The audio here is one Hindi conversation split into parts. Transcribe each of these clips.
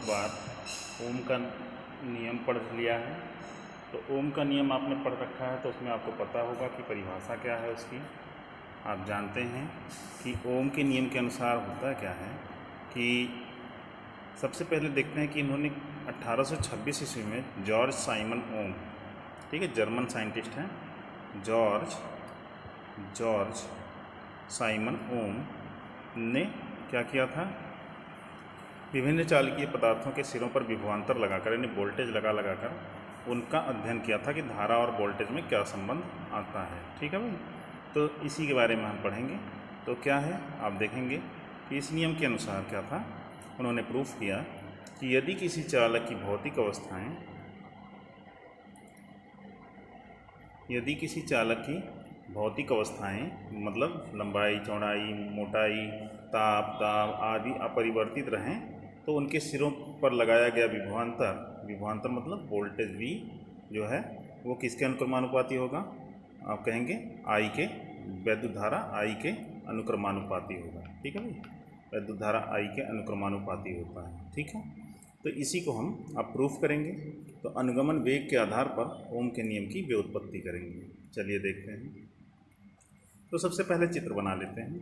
बार ओम का नियम पढ़ लिया है। तो ओम का नियम आपने पढ़ रखा है तो उसमें आपको पता होगा कि परिभाषा क्या है उसकी। आप जानते हैं कि ओम के नियम के अनुसार होता क्या है कि सबसे पहले देखते हैं कि इन्होंने 1826 ईस्वी में जॉर्ज साइमन ओम, ठीक है, जर्मन साइंटिस्ट हैं, जॉर्ज साइमन ओम ने क्या किया था, विभिन्न चालकीय पदार्थों के सिरों पर विभवांतर लगाकर यानी वोल्टेज लगाकर उनका अध्ययन किया था कि धारा और वोल्टेज में क्या संबंध आता है। ठीक है भाई, तो इसी के बारे में हम पढ़ेंगे। तो क्या है आप देखेंगे कि इस नियम के अनुसार क्या था, उन्होंने प्रूफ किया कि यदि किसी चालक की भौतिक अवस्थाएं, मतलब लंबाई, चौड़ाई, मोटाई, ताप आदि अपरिवर्तित रहें तो उनके सिरों पर लगाया गया विभवांतर मतलब वोल्टेज V जो है वो किसके अनुक्रमानुपाती होगा, आप कहेंगे I के, वैद्युत धारा I के अनुक्रमानुपाती होगा। ठीक है भाई, वैद्युत धारा I के अनुक्रमानुपाती होता है। ठीक है, तो इसी को हम अब प्रूफ करेंगे। तो अनुगमन वेग के आधार पर ओम के नियम की व्युत्पत्ति करेंगे। चलिए देखते हैं। तो सबसे पहले चित्र बना लेते हैं।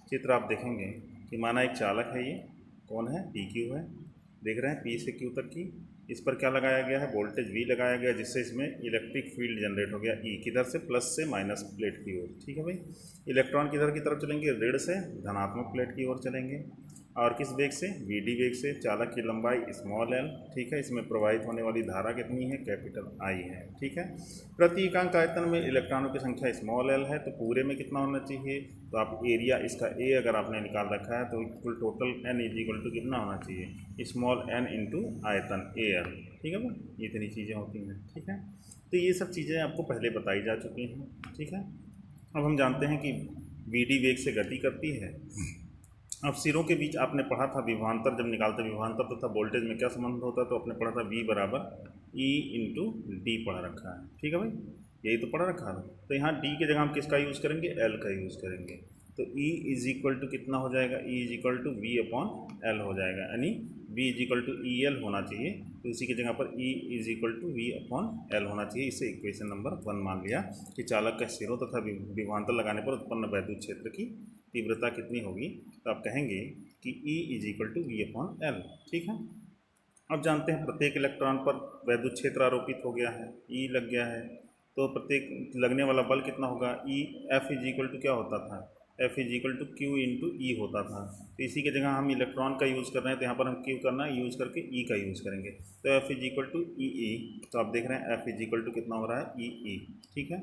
चित्र आप देखेंगे कि माना एक चालक है, ये कौन है, PQ है, देख रहे हैं P से Q तक की। इस पर क्या लगाया गया है, वोल्टेज V लगाया गया, जिससे इसमें इलेक्ट्रिक फील्ड जनरेट हो गया E, किधर से, प्लस से माइनस प्लेट की ओर। ठीक है भाई, इलेक्ट्रॉन किधर की तरफ चलेंगे, ऋण से धनात्मक प्लेट की ओर चलेंगे, और किस वेग से, VD वेग से। चालक की लंबाई स्मॉल l, ठीक है, इसमें प्रवाहित होने वाली धारा कितनी है, कैपिटल I है। ठीक है, प्रति एकांक आयतन में इलेक्ट्रॉनों की संख्या स्मॉल l है, तो पूरे में कितना होना चाहिए, तो आप एरिया इसका A अगर आपने निकाल रखा है तो कुल total n is equal to कितना होना चाहिए, स्मॉल n इंटू आयतन AL। ठीक है भाई, ये इतनी चीज़ें होती हैं। ठीक है, तो ये सब चीज़ें आपको पहले बताई जा चुकी हैं। ठीक है, अब हम जानते हैं कि VD वेग से गति करती है। अब सिरों के बीच आपने पढ़ा था विभवांतर, जब निकालते विभवांतर तथा वोल्टेज में क्या संबंध होता है, तो आपने पढ़ा था V बराबर E इंटू डी पढ़ा रखा है। ठीक है भाई, यही तो पढ़ा रखा है। तो यहाँ D की जगह हम किसका यूज़ करेंगे, L का यूज़ करेंगे। तो E इज इक्वल टू कितना हो जाएगा, E is equal to V upon L हो जाएगा, यानी V is equal to EL होना चाहिए। तो इसी की जगह पर E is equal to V upon L होना चाहिए। इसे इक्वेशन नंबर 1 मान लिया कि चालक के सिरों तथा विभवांतर लगाने पर उत्पन्न वैद्युत क्षेत्र की तीव्रता कितनी होगी, तो आप कहेंगे कि E is equal to V upon L। ठीक है, अब जानते हैं प्रत्येक इलेक्ट्रॉन पर वैद्युत क्षेत्र आरोपित हो गया है, E लग गया है, तो प्रत्येक लगने वाला बल कितना होगा, E F is equal to क्या होता था, F is equal to Q into E होता था। तो इसी की जगह हम इलेक्ट्रॉन का यूज़ कर रहे हैं, तो यहाँ पर हम Q करना है, यूज़ करके E का यूज़ करेंगे। तो F is equal to E, तो आप देख रहे हैं F इज इक्वल टू कितना हो रहा है, E। ठीक है,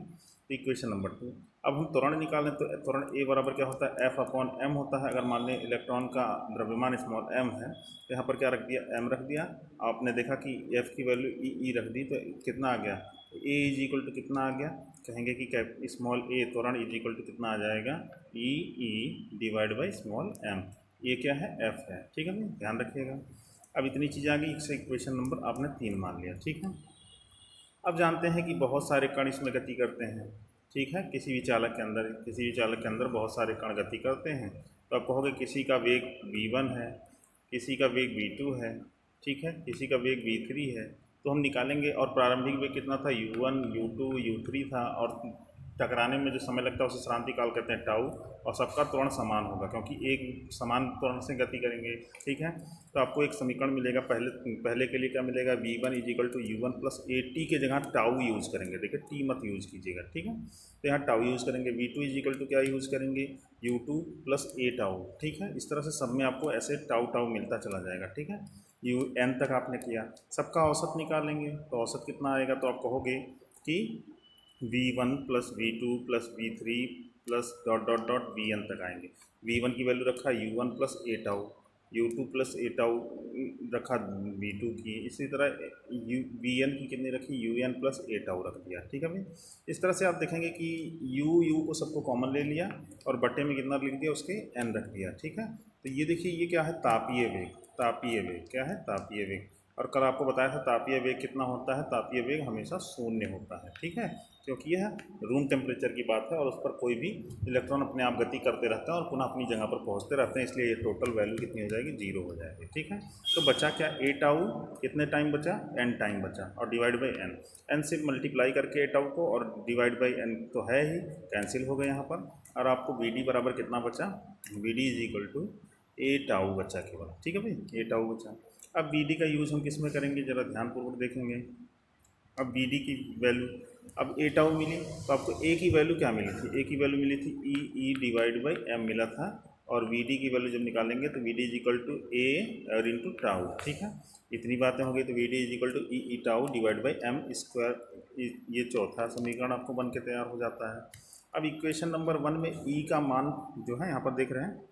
तो इक्वेशन नंबर 2। अब हम त्वरण निकालें तो त्वरण A बराबर क्या होता है, F अपॉन M होता है। अगर मान लें इलेक्ट्रॉन का द्रव्यमान स्मॉल m है, तो यहाँ पर क्या रख दिया, m रख दिया। आपने देखा कि F की वैल्यू E रख दी, तो कितना आ गया, A इज इक्वल टू कितना आ गया, कहेंगे कि स्मॉल a त्वरण इज इक्वल टू कितना आ जाएगा, E divide by small m। ये क्या है, F है। ठीक है, ध्यान रखिएगा। अब इतनी चीज़ें आ गई, इससे इक्वेशन नंबर आपने 3 मान लिया। ठीक है, अब जानते हैं कि बहुत सारे कण इसमें गति करते हैं। ठीक है, किसी भी चालक के अंदर बहुत सारे कण गति करते हैं। तो आप कहोगे किसी का वेग V1 है, किसी का वेग V2 है, ठीक है, किसी का वेग V3 है। तो हम निकालेंगे, और प्रारंभिक वेग कितना था, U1, U2, U3 था, और टकराने में जो समय लगता है उसे श्रांति काल कहते हैं, टाउ। और सबका त्वरण समान होगा क्योंकि एक समान त्वरण से गति करेंगे। ठीक है, तो आपको एक समीकरण मिलेगा, पहले के लिए क्या मिलेगा, V1 is equal to U1 plus AT के जगह टाउ यूज़ करेंगे। देखिए T मत यूज़ कीजिएगा। ठीक है, तो यहाँ टाउ यूज़ करेंगे। V2 इज इक्वल टू क्या यूज़ करेंगे, U2 प्लस A टाउ। ठीक है, इस तरह से सब में आपको ऐसे टाउ मिलता चला जाएगा। ठीक है, UN तक आपने किया, सबका औसत निकालेंगे, तो औसत कितना आएगा, तो आप कहोगे कि V1 plus V2 plus V3 plus dot dot dot Vn तक आएंगे। V1 की वैल्यू रखा U1 plus A tau, U2 plus A tau रखा V2 की, इसी तरह Vn की कितनी रखी, UN प्लस A टाउ रख दिया। ठीक है भाई, इस तरह से आप देखेंगे कि U को सबको कॉमन ले लिया और बट्टे में कितना लिख दिया, उसके N रख दिया। ठीक है, तो ये देखिए, ये क्या है, तापीय वेग। क्या है, तापीय वेग। और कल आपको बताया था तापीय वेग कितना होता है, तापीय वेग हमेशा शून्य होता है, ठीक है, क्योंकि यह रूम टेम्परेचर की बात है और उस पर कोई भी इलेक्ट्रॉन अपने आप गति करते रहते हैं और पुनः अपनी जगह पर पहुंचते रहते हैं, इसलिए ये टोटल वैल्यू कितनी हो जाएगी, 0 हो जाएगी, ठीक है। तो बचा क्या, ए टाउ, कितने टाइम बचा, एन टाइम बचा, और डिवाइड बाई एन, एन से मल्टीप्लाई करके ए टाउ को और डिवाइड बाई एन तो है ही, कैंसिल हो गए यहाँ पर, और आपको वी डी बराबर कितना बचा, V D is equal to A tau बचा केवल, ठीक है भाई, ए टाउ बचा। अब वी डी का यूज़ हम किस में करेंगे, ज़रा ध्यानपूर्वक देखेंगे। अब वी डी की वैल्यू, अब ए टाउ मिली तो आपको ए की वैल्यू क्या मिली थी, ए की वैल्यू मिली थी ई डिवाइड बाई एम मिला था, और वी डी की वैल्यू जब निकालेंगे तो V D is equal to A और इंटू टाउ, ठीक है। इतनी बातें हो गई, तो V D is equal to E tau divide by M square, ये चौथा समीकरण आपको बन के तैयार हो जाता है। अब इक्वेशन नंबर 1 में ई का मान जो है यहाँ पर देख रहे हैं,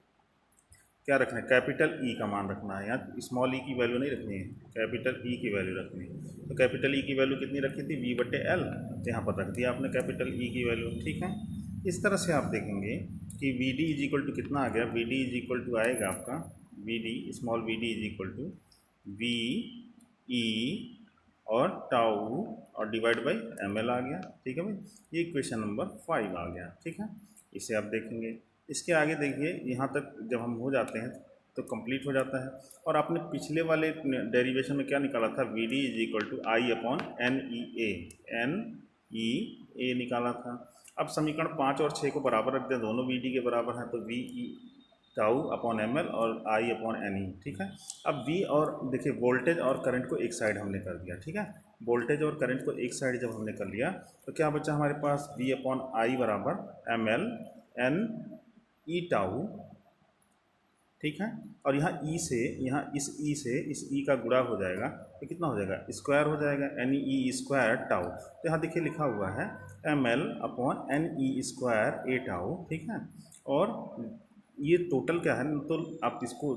क्या रखना है, कैपिटल ई का मान रखना है, यहाँ स्मॉल ई की वैल्यू नहीं रखनी है, कैपिटल ई की वैल्यू रखनी है। तो कैपिटल ई की वैल्यू कितनी रखी थी, वी बटे एल, तो यहाँ पर रख दिया आपने कैपिटल ई की वैल्यू, ठीक है। इस तरह से आप देखेंगे कि V D is equal to कितना आ गया, V D is equal to आएगा आपका, V D small V D is equal to V E और टाउ और डिवाइड बाई एम एल आ गया, ठीक है भाई, ये इक्वेशन नंबर 5 आ गया, ठीक है। इसे आप देखेंगे, इसके आगे देखिए, यहाँ तक जब हम हो जाते हैं तो कंप्लीट हो जाता है। और आपने पिछले वाले डेरिवेशन में क्या निकाला था, V D is equal to I upon N E A निकाला था। अब समीकरण 5 और 6 को बराबर रख दें, दोनों वी डी के बराबर हैं, तो V E tau upon M L और आई अपॉन एन ई, ठीक है। अब वी और देखिए वोल्टेज और करंट को एक साइड हमने कर दिया, ठीक है, वोल्टेज और करंट को एक साइड जब हमने कर लिया तो क्या बचा हमारे पास, वी अपॉन आई बराबर M L N E tau, ठीक है। और यहाँ ई से, यहाँ इस ई से इस ई का गुणा हो जाएगा तो कितना हो जाएगा, स्क्वायर हो जाएगा, एन ई स्क्वायर टाउ। तो यहाँ देखिए लिखा हुआ है M L upon N E square A tau, ठीक है। और ये टोटल क्या है, तो आप इसको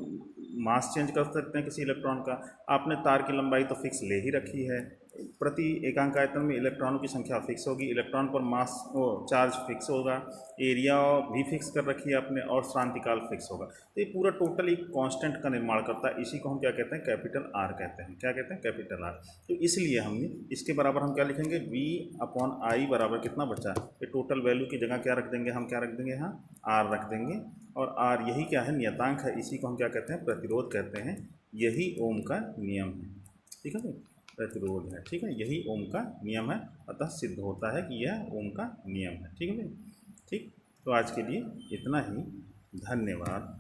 मास चेंज कर सकते हैं किसी इलेक्ट्रॉन का, आपने तार की लंबाई तो फिक्स ले ही रखी है, प्रति एकांक आयतन में इलेक्ट्रॉनों की संख्या फिक्स होगी, इलेक्ट्रॉन पर मास चार्ज फिक्स होगा, एरिया भी फिक्स कर रखी है आपने, और शांतिकाल फिक्स होगा। तो ये पूरा टोटल एक कांस्टेंट का निर्माण करता है, इसी को हम क्या कहते हैं, कैपिटल आर कहते हैं, क्या कहते हैं, कैपिटल आर। तो इसलिए हमने इसके बराबर हम क्या लिखेंगे, वी अपॉन आई बराबर कितना बचा, ये टोटल वैल्यू की जगह क्या रख देंगे, हम क्या रख देंगे, यहाँ आर रख देंगे, और आर यही क्या है, नियतांक है, इसी को हम क्या कहते हैं, प्रतिरोध कहते हैं, यही ओम का नियम है, ठीक है भाई, प्रतिरोध है, ठीक है, यही ओम का नियम है, अतः सिद्ध होता है कि यह ओम का नियम है, ठीक है भाई, ठीक। तो आज के लिए इतना ही, धन्यवाद।